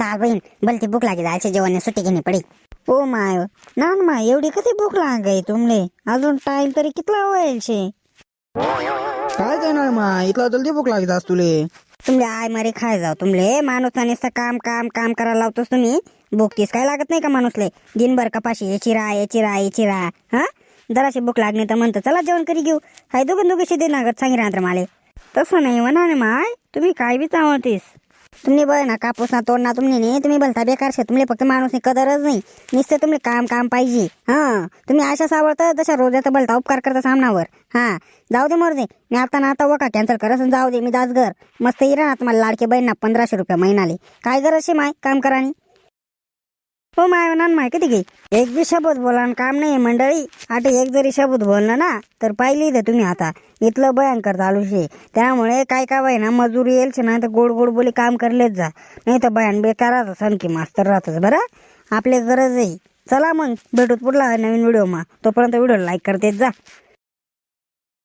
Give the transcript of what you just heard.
चाल बहीण भलती भूक लागी जायचे जेवण सुट्टी घेणे पडी. ओ माय नान माय एवढी कधी भूक लागाय तुमले? अजून टाइम तरी कितला होईल शे? काय जाणार मा इतला जल्दी भूक लागत आज तुले? तुमले आय मारे खाय जाव तुमले माणूस नुसतं काम काम काम करायला लावतोस तुम्ही. भूक तीस काय लागत नाही का माणूसले? दिनभर कपाशी ये चिरा हा जराशी भूक लागणे तर म्हणतो चला जेवण करी घेऊ. हाय दोघीशी दे नागत सांगी राहणार माले. तसं नाही म्हणा ना माय तुम्ही काय बी चावतीस. तुम्ही बघ ना कापूस ना तोड ना तुम्ही तुम्ही बोलता बेकार शे. तुम्ही फक्त माणूसने कदरच नाही नुसतं तुम्ही काम काम पाहिजे. हा तुम्ही अशा सावळता तशा रोजाचा बोलता उपकार करता सामनावर. हा जाऊ दे मोरदे मी आता ना आता वका कॅन्सल करस जाऊ दे मी दासघर मस्त इरा ना तुम्हाला लाडके बहीण ना 1500 रुपये महिनाले. काय गरज शे माय काम करानी? हो माय नान माय किती घे एक बी शब्द बोला काम नाही मंडळी. आता एक जरी शब्द बोललं ना तर पाहिली ते तुम्ही आता इथलं भयंकर चालू शे. त्यामुळे काय का बाई ना मजुरी येईल ना तर गोड गोड बोली काम करलेच जा नाही तर बयान बेकार सनकी मास्तर राहतच. बरं आपले गरज आहे. चला मग भेटूत पुढला नवीन व्हिडिओ मा. तोपर्यंत व्हिडिओ लाईक करतेच जा.